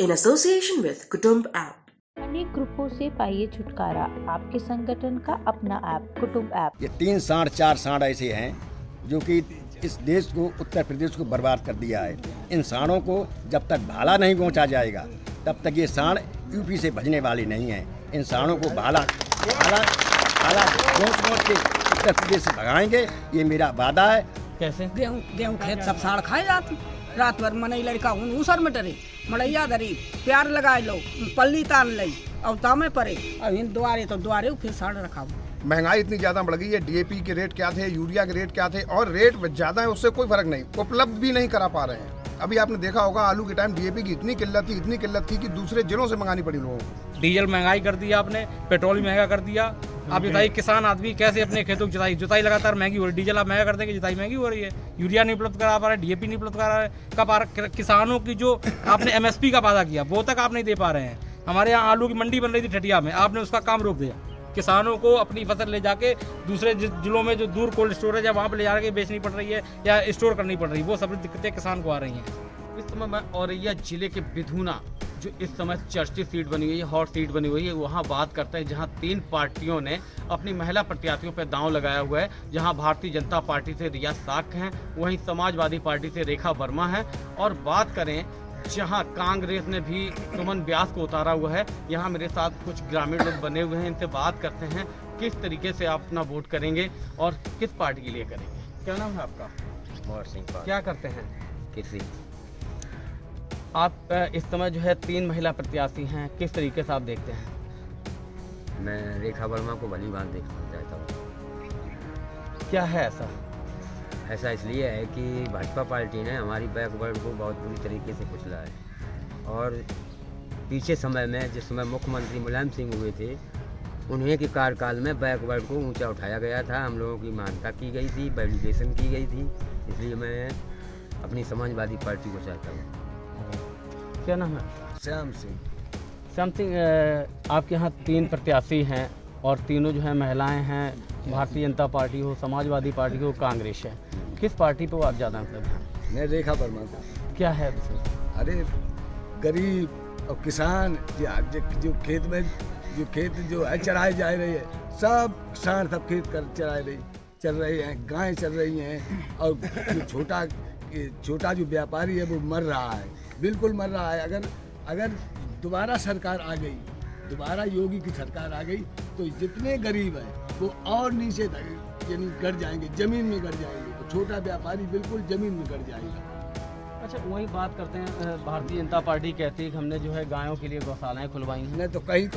in association with Kutumb app. अनेक ग्रुपों से पाइए छुटकारा, आपके संगठन का अपना ऐप कुटुंब ऐप। ये 3 सांड 4 सांड ऐसे हैं जो कि इस देश को, उत्तर प्रदेश को बर्बाद कर दिया है। इन सांडों को जब तक भाला नहीं पहुंचा जाएगा तब तक ये सांड यूपी से भजने वाले नहीं हैं। इन सांडों को भाला पहुंच के उत्तर प्रदेश से भगाएंगे, ये मेरा वादा है। कैसे गेहूँ खेत सब साड़ खाए जाते, रात भर मनई लड़का उसर में डरे मड़ैया धरी प्यार लगाए लो पल्ली तान लई और तामे परे अब इन द्वारे फिर साड़ रखा। महंगाई इतनी ज़्यादा बढ़ गई है, डीएपी के रेट क्या थे, यूरिया के रेट क्या थे, और रेट ज़्यादा है उससे कोई फर्क नहीं, उपलब्ध भी नहीं करा पा रहे हैं। अभी आपने देखा होगा आलू के टाइम डीएपी की इतनी किल्लत थी कि दूसरे जिलों से मंगानी पड़ी लोगों को। डीजल महंगाई कर दिया आपने, पेट्रोल भी महंगा कर दिया। आप बताइए किसान आदमी कैसे अपने खेतों की जुताई लगातार महंगी हो रही है। डीजल आप महंगा कर देंगे, जुताई महंगी हो रही है। यूरिया नहीं उपलब्ध करा पा रहे, डीएपी नहीं उपलब्ध करा रहे। कब किसानों की जो आपने एमएसपी का वादा किया वो तक आप नहीं दे पा रहे हैं। हमारे यहाँ आलू की मंडी बन रही थी ठटिया में, आपने उसका काम रोक दिया। किसानों को अपनी फसल ले जाके दूसरे जिलों में जो दूर कोल्ड स्टोरेज है वहाँ पे ले जाके बेचनी पड़ रही है या स्टोर करनी पड़ रही है, वो सब दिक्कतें किसान को आ रही हैं। इस समय मैं औरैया जिले के बिधूना जो इस समय चर्चित सीट बनी हुई है, हॉट सीट बनी हुई है, वहाँ बात करते हैं जहाँ 3 पार्टियों ने अपनी महिला प्रत्याशियों पर दांव लगाया हुआ है। जहाँ भारतीय जनता पार्टी से रिया साख हैं, वहीं समाजवादी पार्टी से रेखा वर्मा है। और बात करें जहाँ कांग्रेस ने भी सुमन व्यास को उतारा हुआ है। यहाँ मेरे साथ कुछ ग्रामीण लोग बने हुए हैं, इनसे बात करते हैं किस तरीके से आप अपना वोट करेंगे और किस पार्टी के लिए करेंगे। क्या नाम है आपका? मोहर सिंह। क्या करते हैं? कृषि। आप इस समय जो है 3 महिला प्रत्याशी हैं, किस तरीके से आप देखते हैं? मैं रेखा वर्मा को भली बात देखना चाहता हूँ। क्या है ऐसा? ऐसा इसलिए है कि भाजपा पार्टी ने हमारी बैकवर्ड को बहुत बुरी तरीके से कुचला है। और पीछे समय में जिस समय मुख्यमंत्री मुलायम सिंह हुए थे, उन्हीं के कार्यकाल में बैकवर्ड को ऊंचा उठाया गया था। हम लोगों की मान्यता की गई थी, वैलिडेशन की गई थी। इसलिए मैं अपनी समाजवादी पार्टी को चाहता हूँ। क्या नाम है? श्याम सिंह। श्याम सिंह, आपके यहाँ 3 प्रत्याशी हैं और तीनों जो है महिलाएं हैं। भारतीय जनता पार्टी हो, समाजवादी पार्टी हो, कांग्रेस है, किस पार्टी पे आप ज़्यादा मतलब हैं? मैं रेखा वर्मा का। क्या है? अरे गरीब और किसान जो खेत में जो है चराए जा रही है, सब किसान सब खेत कर चल रहे हैं, गायें चल रही हैं। और जो छोटा जो व्यापारी है वो मर रहा है, बिल्कुल मर रहा है। अगर दोबारा सरकार आ गई, दोबारा योगी की सरकार आ गई तो जितने गरीब हैं वो और नीचे यानी गिर जाएंगे, जमीन में गिर जाएंगे। तो छोटा व्यापारी बिल्कुल जमीन में गिर जाएगा। अच्छा, वही बात करते हैं। भारतीय जनता पार्टी कहती है कि हमने जो है गायों के लिए गौशालाएं खुलवाई हैं। नहीं तो कहीं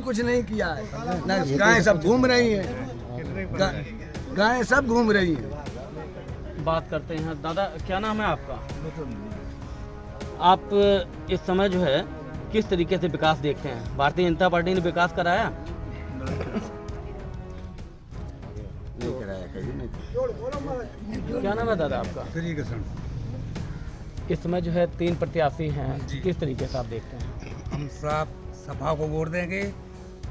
कुछ नहीं किया है ना। गायें सब घूम रही हैं, गायें सब घूम रही हैं। बात करते हैं। दादा, क्या नाम है आपका? आप इस समय जो है किस तरीके से विकास देखते हैं? भारतीय जनता पार्टी ने विकास कराया? नहीं कराया कहीं नहीं। क्या नाम है दादा आपका? इस समय जो है 3 प्रत्याशी हैं, किस तरीके से आप देखते हैं? हम सब सपा को वोट देंगे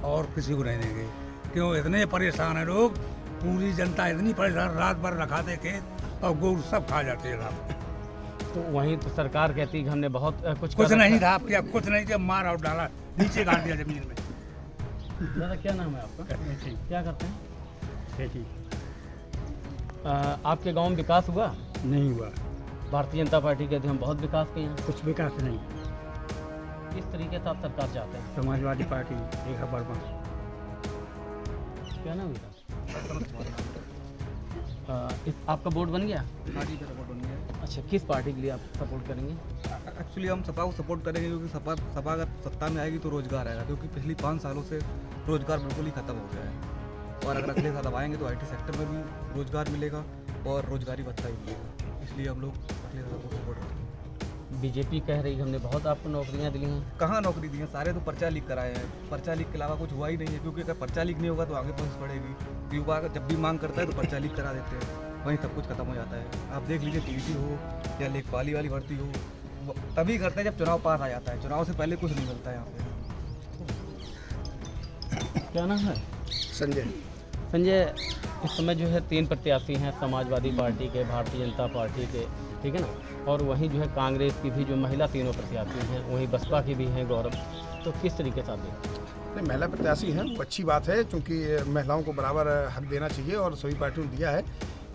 और किसी को नहीं देंगे। क्यों? इतने परेशान है लोग, पूरी जनता इतनी परेशान, रात भर रखाते खेत और गोरू सब खा जाते हैं रात। तो वहीं तो सरकार कहती है कि हमने बहुत कुछ नहीं था, क्या कुछ नहीं किया, मार और डाला, नीचे गाड़ दिया जमीन में। दादा, क्या नाम है आपका? क्या करते हैं? खेती। आपके गांव में विकास हुआ? नहीं हुआ। भारतीय जनता पार्टी कहती है हम बहुत विकास किए हैं। कुछ विकास नहीं। किस तरीके से आप सरकार चाहते हैं? समाजवादी पार्टी, रेखा वर्मा। क्या नाम है? आपका वोट बन गया? हाँ जी, मेरा वोट बन गया। अच्छा, किस पार्टी के लिए आप सपोर्ट करेंगे? एक्चुअली हम सपा को सपोर्ट करेंगे क्योंकि सपा अगर सत्ता में आएगी तो रोजगार आएगा, क्योंकि पिछली 5 सालों से रोजगार बिल्कुल ही खत्म हो गया है। और अगर अगले साल आएंगे तो आईटी सेक्टर में भी रोजगार मिलेगा और रोजगारी भत्ता ही मिलेगा। इसलिए हम लोग अगले साल को सपोर्ट करेंगे। बीजेपी कह रही हमने बहुत आपको नौकरियां दी हैं। कहाँ नौकरी दी हैं? सारे तो पर्चा लीक कराए हैं। पर्चा लीक के अलावा कुछ हुआ ही नहीं है, क्योंकि अगर पर्चा लीक नहीं होगा तो आगे प्रोसेस बढ़ेगी। युवा जब भी मांग करता है तो पर्चा लीक करा देते हैं, वहीं सब कुछ खत्म हो जाता है। आप देख लीजिए, टीटी हो या लेखपाली वाली भर्ती हो, तभी करते हैं जब चुनाव पास आ जाता है। चुनाव से पहले कुछ नहीं मिलता है यहाँ पे। क्या नाम है? संजय। इस समय जो है 3 प्रत्याशी हैं, समाजवादी पार्टी के, भारतीय जनता पार्टी के, ठीक है ना। और वहीं जो है कांग्रेस की भी जो महिला तीनों प्रत्याशी हैं, वहीं बसपा की भी हैं गौरव, तो किस तरीके से आप देखते हैं? नहीं, महिला प्रत्याशी हैं वो अच्छी बात है, क्योंकि महिलाओं को बराबर हक देना चाहिए और सभी पार्टियों ने दिया है।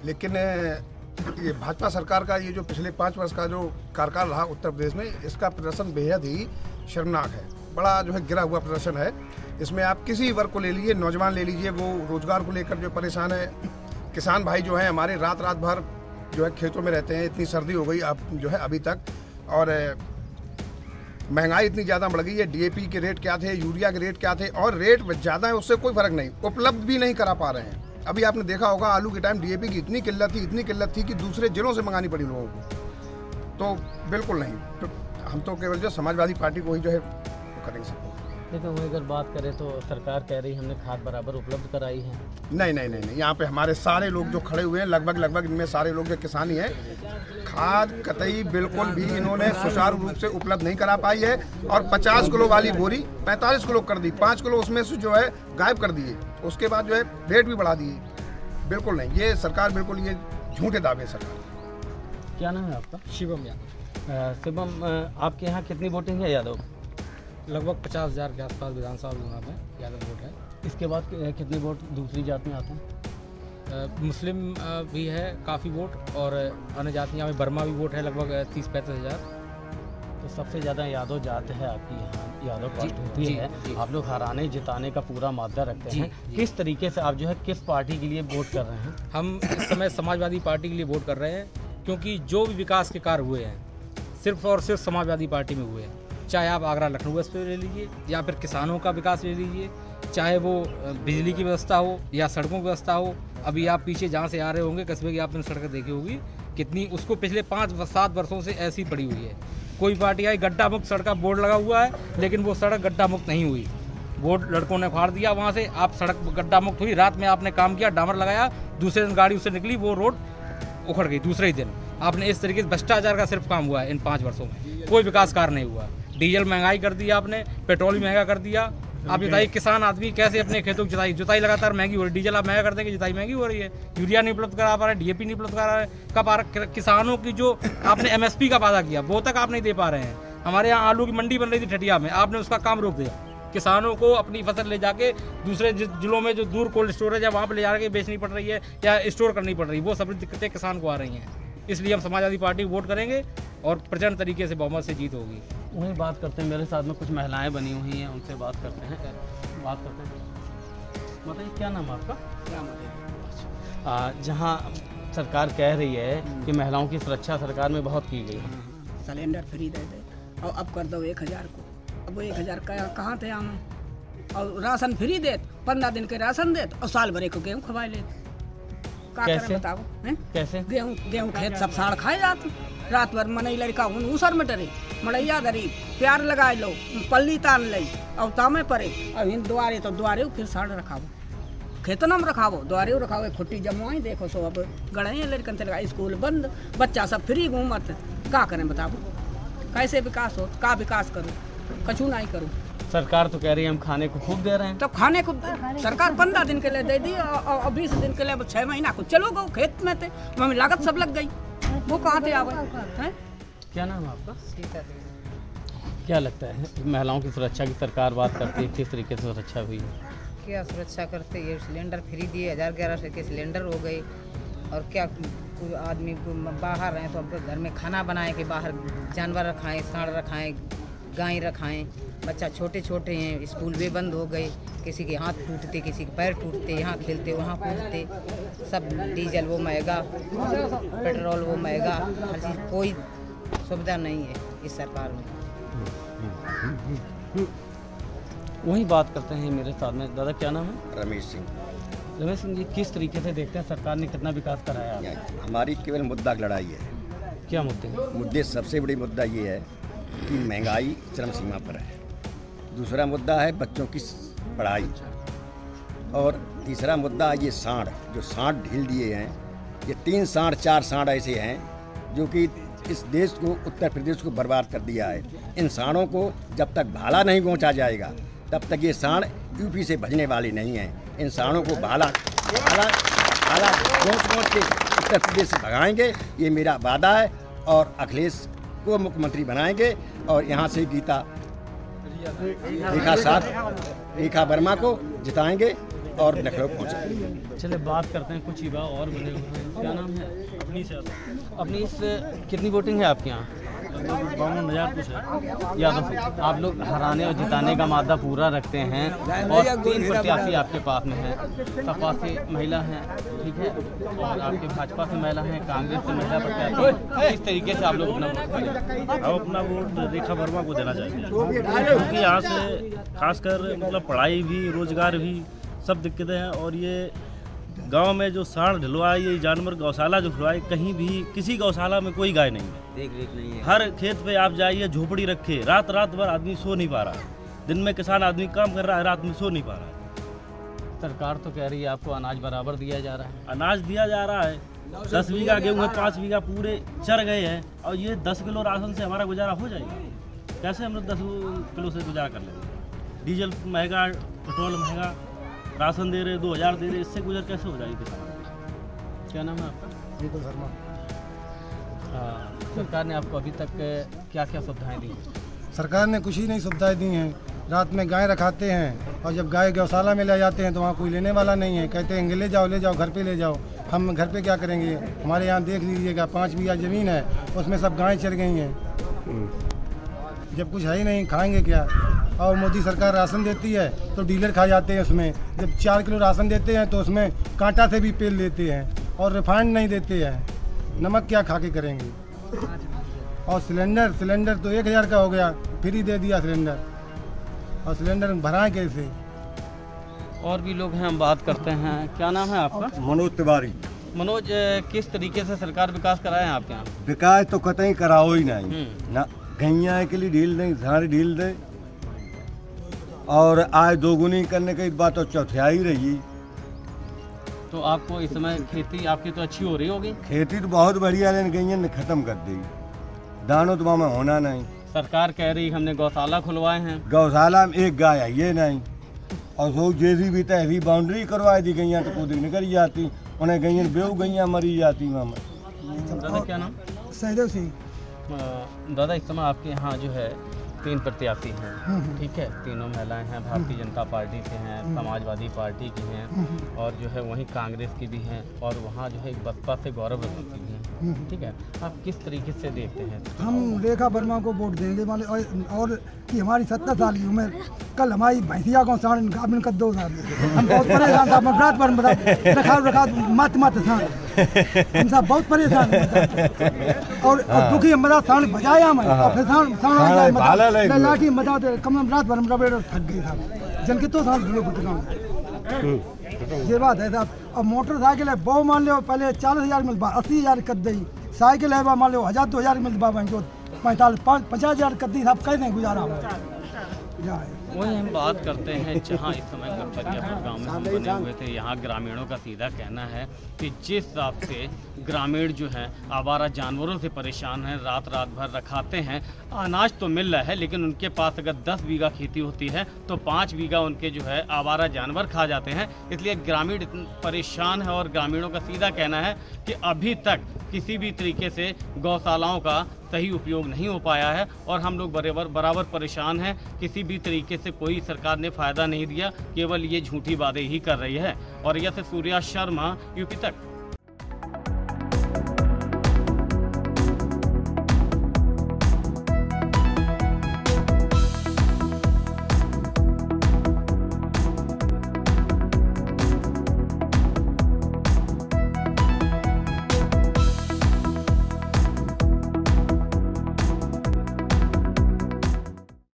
लेकिन ये भाजपा सरकार का ये जो पिछले 5 वर्ष का जो कार्यकाल रहा उत्तर प्रदेश में, इसका प्रदर्शन बेहद ही शर्मनाक है। बड़ा जो है गिरा हुआ प्रदर्शन है। इसमें आप किसी वर्ग को ले लीजिए, नौजवान ले लीजिए, वो रोजगार को लेकर जो परेशान है। किसान भाई जो हैं हमारे रात भर जो है खेतों में रहते हैं। इतनी सर्दी हो गई अब जो है अभी तक, और महंगाई इतनी ज़्यादा बढ़ गई है। डीएपी के रेट क्या थे, यूरिया के रेट क्या थे, और रेट ज़्यादा है उससे कोई फ़र्क नहीं, उपलब्ध भी नहीं करा पा रहे हैं। अभी आपने देखा होगा आलू के टाइम डीएपी की इतनी किल्लत थी कि दूसरे जिलों से मंगानी पड़ी लोगों को। तो बिल्कुल नहीं, तो हम तो केवल जो समाजवादी पार्टी को ही जो है करेंगे सबको। लेकिन वही अगर बात करें तो सरकार कह रही है हमने खाद बराबर उपलब्ध कराई है। नहीं, यहाँ पे हमारे सारे लोग जो खड़े हुए हैं लगभग इनमें सारे लोग जो किसान ही हैं। खाद कतई बिल्कुल भी इन्होंने सुचारू रूप से उपलब्ध नहीं करा पाई है। और 50 किलो वाली बोरी 45 किलो कर दी, 5 किलो उसमें से जो है गायब कर दिए। उसके बाद जो है रेट भी बढ़ा दिए। बिल्कुल नहीं, ये सरकार बिल्कुल ये झूठे दावे सरकार। क्या नाम है आपका? शिवम यादव। शिवम, आपके यहाँ कितनी वोटिंग है यादव? लगभग 50,000 के आसपास विधानसभा चुनाव में यादव वोट है। इसके बाद कितने वोट दूसरी जात में आते हैं? मुस्लिम भी है काफ़ी वोट, और अन्य जातियाँ में बर्मा भी वोट है लगभग 30-35 हज़ार। तो सबसे ज़्यादा यादव जात है आपकी यहाँ, यादव पार्टी भी है। आप लोग हराने जिताने का पूरा मादा रखते हैं। किस तरीके से आप जो है किस पार्टी के लिए वोट कर रहे हैं? हम इस समय समाजवादी पार्टी के लिए वोट कर रहे हैं, क्योंकि जो भी विकास के कार्य हुए हैं सिर्फ और सिर्फ समाजवादी पार्टी में हुए हैं। चाहे आप आगरा लखनऊ एक्सप्रेस ले लीजिए, या फिर किसानों का विकास ले लीजिए, चाहे वो बिजली की व्यवस्था हो या सड़कों की व्यवस्था हो। अभी आप पीछे जहाँ से आ रहे होंगे कस्बे की, आपने सड़कें देखी होगी कितनी, उसको पिछले 5-7 वर्षों से ऐसी पड़ी हुई है। कोई पार्टी आई गड्ढा मुक्त सड़क का बोर्ड लगा हुआ है, लेकिन वो सड़क गड्ढा मुक्त नहीं हुई। बोर्ड लड़कों ने फाड़ दिया, वहाँ से आप सड़क गड्ढा मुक्त हुई। रात में आपने काम किया, डामर लगाया, दूसरे दिन गाड़ी उससे निकली, वो रोड उखड़ गई दूसरे ही दिन। आपने इस तरीके से भ्रष्टाचार का सिर्फ काम हुआ है इन 5 वर्षों में, कोई विकास कार्य नहीं हुआ। डीजल महंगाई कर दिया आपने, पेट्रोल भी महंगा कर दिया। आप बताइए किसान आदमी कैसे अपने खेतों की जुताई लगातार महंगी हो रही है। डीजल आप महंगा कर देंगे, जुताई महंगी हो रही है। यूरिया नहीं उपलब्ध करा पा रहे, डीएपी नहीं उपलब्ध करा रहे। कब आ रहा किसानों की जो आपने एमएसपी का वादा किया वो तक आप नहीं दे पा रहे हैं। हमारे यहाँ आलू की मंडी बन रही थी ठटिया में, आपने उसका काम रोक दिया। किसानों को अपनी फसल ले जाके दूसरे जिलों में जो दूर कोल्ड स्टोरेज है वहाँ पर ले जाके बेचनी पड़ रही है या स्टोर करनी पड़ रही है। वो सभी दिक्कतें किसान को आ रही हैं। इसलिए हम समाजवादी पार्टी वोट करेंगे और प्रचंड तरीके से बहुमत से जीत होगी। वही बात करते हैं, मेरे साथ में कुछ महिलाएं बनी हुई हैं, उनसे बात करते हैं। बताइए क्या नाम है आपका? जहाँ सरकार कह रही है कि महिलाओं की सुरक्षा सरकार में बहुत की गई है, सिलेंडर फ्री दे दे और अब कर दो 1000 को। अब वो 1000 कहाँ थे हम, और राशन फ्री देत, 15 दिन के राशन देत और साल भरे को गेहूँ खवाए लेते। कैसे बताओ हैं? कैसे गेहूँ खेत सब साड़ खाए जाते। रात भर मनई लड़का ऊसर में डरे, मड़ैया धरी, प्यार लगाए लो, पल्ली तान ली और तामे परे, अब इन द्वारे तो द्वारे फिर साड़ रखावो, खेतन में रखावो, द्वारे रखावो, खुट्टी जमवाई। देखो सो अब गड़े लड़कन से लगा, स्कूल बंद, बच्चा सब फ्री घूमत। का करें बताओ, कैसे विकास हो? का विकास करूँ? कछू नहीं करूँ। सरकार तो कह रही है हम खाने को खूब दे रहे हैं। तो खाने को सरकार 15 दिन के लिए दे दी और 20 दिन के लिए 6 महीना को चलो गो खेत में थे, वहाँ लागत सब लग गई। वो कहाँ थे आवे हैं? क्या नाम है आपका? क्या लगता है महिलाओं की सुरक्षा की सरकार बात करती है, किस तरीके से सुरक्षा हुई है? क्या सुरक्षा करते हैं? सिलेंडर फ्री दिए, 1011 के सिलेंडर हो गए। और क्या कोई आदमी बाहर हैं तो अब घर में खाना बनाए कि बाहर जानवर रखाएं, सांड रखाएं, गाय रखाएं। बच्चा छोटे छोटे हैं, स्कूल भी बंद हो गए, किसी के हाथ टूटते, किसी के पैर टूटते, यहाँ खेलते वहाँ कूदते। सब डीजल वो महंगा, पेट्रोल वो महंगा, हर चीज़ कोई सुविधा नहीं है इस सरकार में। वही बात करते हैं मेरे साथ में। दादा क्या नाम है? रमेश सिंह। रमेश सिंह जी, किस तरीके से देखते हैं सरकार ने कितना विकास कराया है? हमारी केवल मुद्दा की लड़ाई है। क्या मुद्दे? मुद्दे सबसे बड़ी मुद्दा ये है कि महंगाई चरम सीमा पर है। दूसरा मुद्दा है बच्चों की पढ़ाई, और तीसरा मुद्दा ये सांड, जो सांड ढील दिए हैं। ये 3 सांड 4 सांड ऐसे हैं जो कि इस देश को, उत्तर प्रदेश को बर्बाद कर दिया है। इन सांडों को जब तक भाला नहीं पहुंचा जाएगा तब तक ये सांड यूपी से भजने वाले नहीं हैं। इन सांडों को भाला पहुंच के उत्तर प्रदेश से भगाएंगे, ये मेरा वादा है। और अखिलेश को मुख्यमंत्री बनाएंगे और यहाँ से रेखा वर्मा को जिताएंगे और लखनऊ पहुँचाएंगे। चलिए बात करते हैं कुछ युवा और बने हुए हैं। क्या नाम है? अपनी से कितनी वोटिंग है आपके यहाँ? 52,000 कुछ है। यादव, आप लोग हराने और जिताने का मादा पूरा रखते हैं और 3 प्रत्याशी आपके पास में हैं। सपा से महिला हैं, ठीक है, और आपके भाजपा से महिला हैं, कांग्रेस से महिला प्रत्याशी। किस तरीके से आप लोग अपना वोट करें? हम अपना वोट रेखा वर्मा को देना चाहेंगे, क्योंकि यहाँ से खासकर मतलब पढ़ाई भी, रोजगार भी सब दिक्कतें हैं। और ये गांव में जो सांड ढलवाए, ये जानवर गौशाला जो खुलवाए, कहीं भी किसी गौशाला में कोई गाय नहीं है, देख रेख नहीं है। हर खेत पे आप जाइए झोपड़ी रखे, रात भर आदमी सो नहीं पा रहा है। दिन में किसान आदमी काम कर रहा है, रात में सो नहीं पा रहा है। सरकार तो कह रही है आपको अनाज बराबर दिया जा रहा है। अनाज दिया जा रहा है, 10 बीघा गेहूँ है, 5 बीघा पूरे चढ़ गए हैं, और ये 10 किलो राशन से हमारा गुजारा हो जाएगा? कैसे हम लोग 10 किलो से गुजारा कर लेंगे? डीजल महंगा, पेट्रोल महंगा, राशन दे रहे 2000 दे रहे, इससे गुजर कैसे हो जाएगी किसान? क्या नाम है आपका? बिल्कुल शर्मा। सरकार ने आपको अभी तक क्या क्या सुविधाएं दी? सरकार ने कुछ ही नहीं सुविधाएं दी हैं। रात में गाय रखाते हैं और जब गाय गौशाला में ले जाते हैं तो वहाँ कोई लेने वाला नहीं है। कहते हैं ले जाओ घर पे ले जाओ। हम घर पे क्या करेंगे? हमारे यहाँ देख लीजिएगा 5 बीघा ज़मीन है, उसमें सब गाय चर गई हैं। जब कुछ है ही नहीं, खाएंगे क्या? और मोदी सरकार राशन देती है तो डीलर खा जाते हैं उसमें। जब 4 किलो राशन देते हैं तो उसमें कांटा से भी पेल देते हैं और रिफाइंड नहीं देते हैं। नमक क्या खा के करेंगे? और सिलेंडर तो 1000 का हो गया, फ्री दे दिया सिलेंडर, और सिलेंडर भराएं कैसे? और भी लोग हैं, हम बात करते हैं। क्या नाम है आपका? मनोज तिवारी। मनोज, किस तरीके से सरकार विकास कराए हैं आपके यहाँ? विकास तो कतई कराओ ही नहीं ना, गैया के लिए ढील नहीं, सारी ढील दे, और आय दोगुनी करने की बात तो चौथाई रही। तो आपको इस समय खेती आपकी तो अच्छी हो रही होगी? खेती तो बहुत बढ़िया, लेकिन गैया ने खत्म कर दी, दानों तो में होना नहीं। सरकार कह रही हमने गौशाला खुलवाए हैं। गौशाला में एक गाय है ये नहीं, और सो JCB तहरी बाउंड्री करवाई दी, गैया तो कूद निकल जाती, उन्हें गैया बेऊ गैया मरी जाती वहाँ में। दादा क्या नाम? सहदेव सिंह। दादा, इस समय आपके यहाँ जो है 3 प्रत्याशी हैं, ठीक है, तीनों महिलाएं हैं, भारतीय जनता पार्टी से हैं, समाजवादी पार्टी की हैं, और जो है वहीं कांग्रेस की भी हैं, और वहाँ जो है बसपा से गौरव रतन की भी हैं, ठीक है। आप किस तरीके से देखते हैं? हम रेखा वर्मा को वोट देंगे वाले, और कि हमारी 17 साल की उम्र, कल हमारी भैंसिया को साढ़ गाभिन कर 2 साल, हम बहुत परेशान था। रात भर रखा मत हम सब बहुत परेशान, और दुखी मदद साढ़ बजाया मैं, और फिर साढ़ लाठी मजा कम रात भर में थक गई था। जन के तो साल ये बात है साहब। अब मोटरसाइकिल है बहु मान लो पहले 40,000 मिलता, 80,000 कर दी। साइकिल है मान लो 1000-2000 मिलता, 45-50,000 कर दी साहब। कैसे गुजारा वही हम बात करते हैं जहां इस समय गपचरियापुर गांव में हम बने हुए थे। यहाँ ग्रामीणों का सीधा कहना है कि जिस हिसाब से ग्रामीण जो हैं आवारा जानवरों से परेशान हैं, रात भर रखाते हैं, अनाज तो मिल रहा है, लेकिन उनके पास अगर 10 बीघा खेती होती है तो 5 बीघा उनके जो है आवारा जानवर खा जाते हैं। इसलिए ग्रामीण परेशान है, और ग्रामीणों का सीधा कहना है कि अभी तक किसी भी तरीके से गौशालाओं का सही उपयोग नहीं हो पाया है, और हम लोग बराबर परेशान हैं। किसी भी तरीके से कोई सरकार ने फ़ायदा नहीं दिया, केवल ये झूठी बातें ही कर रही है। और यह सूर्या शर्मा, UP तक।